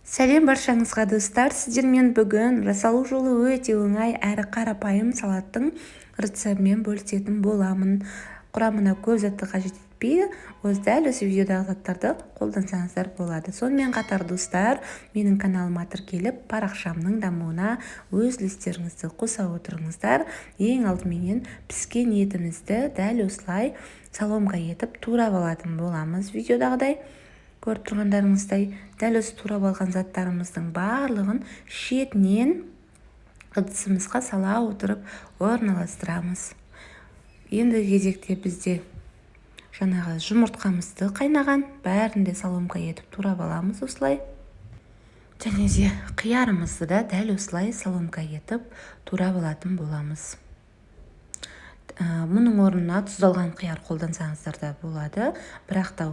Сәлем баршаңызға достар, сіздермен бүгін жасалу жолы өте оңай әрі қарапайым салаттың рецептімен бөлісетін боламын. Құрамына көп затты қажет етпей, дәл осы видеодағы заттарды қолдансаңыздар болады. Сонымен қатар достар, менің каналыма тіркеліп, парақшамның дамуына өз үлестеріңізді қоса отырыңыздар. Ең алдыменен піскен етімізді дәл осылай соломка етіп турап алатын боламыз. Видеодағыдай көріп тұрғандарыңыздай дәл осы турап алған заттарымыздың барлығын шетінен ыдысымызға сала отырып орналастырамыз. Енді кезекте бізде жаңағы жұмыртқамызды қайнаған бәрінде соломка етіп турап аламыз осылай. Және де қиярымызды да дәл осылай соломка етіп турап алатын боламыз. Мұның орнына тұздалған қияр қолдансаңыздар да болады, бірақ та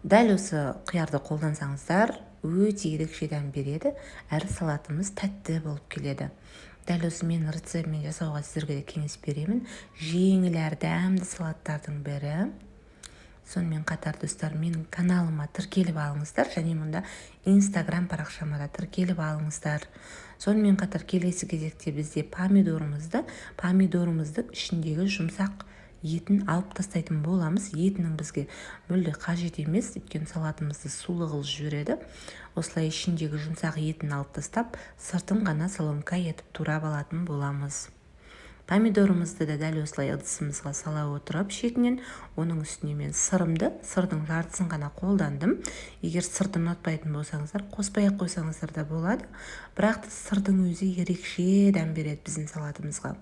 дәл осы қиярды қолдансаңыздар өте ерекше дәм береді, әрі салатымыз тәтті болып келеді. Дәл осы мен рецептімен жасауға сіздерге де кеңес беремін. Жеңіл әрі дәмді салаттардың бірі. Сонымен қатар достар, менің каналыма тіркеліп алыңыздар, және мұнда Instagram парақшама да тіркеліп алыңыздар. Сонымен қатар келесі кезекте бізде помидорымызды ішіндегі жұмсақ етін алып тастайтын боламыз. Етінің бізге мүлде қажет емес, өйткені салатымызды сулы қылып жібереді. Осылай ішіндегі жұмсақ етін алып тастап, сыртын ғана соломка етіп турап алатын боламыз. Помидорымызды да дәл осылай ыдысымызға сала отырып, шетінен оның үстіне мен сырдың жартысын ғана қолдандым. Егер сырды ұнатпайтын болсаңыздар, қоспай-ақ қойсаңыздар да болады. Бірақ сырдың өзі ерекше дәм береді біздің салатымызға.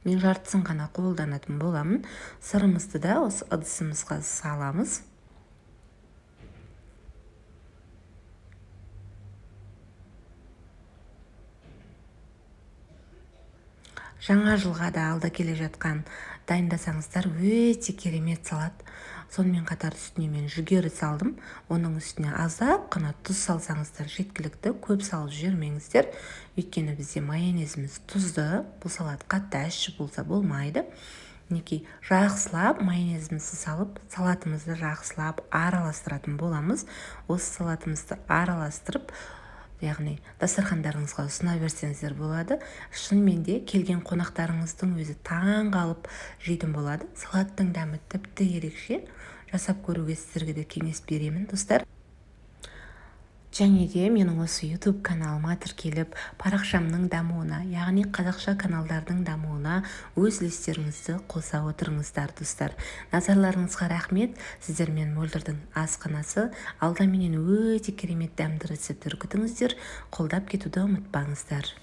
Мен жартысын ғана қолданатын боламын. Сырымызды да осы ыдысымызға саламыз. Жаңа жылға да алда келе жатқан дайындасаңыздар өте керемет салат. Сонымен қатар үстіне мен жүгері салдым. Оның үстіне аздап қана тұз салсаңыздар жеткілікті, көп салып жібермеңіздер. Өйткені бізде майонезіміз тұзды, бұл салат қатты ащы болса болмайды. Мінекей жақсылап майонезімізді салып, салатымызды жақсылап араластыратын боламыз. Осы салатымызды араластырып, яғни дастархандарыңызға ұсына берсеңіздер болады. Шынымен де келген қонақтарыңыздың өзі таң қалып жейтін болады. Салаттың дәмі тіпті ерекше. Жасап көруге сіздерге де кеңес беремін достар. Және де менің осы YouTube каналыма тіркеліп, парақшамның дамуына, яғни қазақша каналдардың дамуына өз үлестеріңізді қоса отырыңыздар достар. Назарларыңызға рахмет. Сіздермен Мөлдірдің асханасы. Алда менен өте керемет дәмді рецепттер күтіңіздер. Қолдап кетуді ұмытпаңыздар.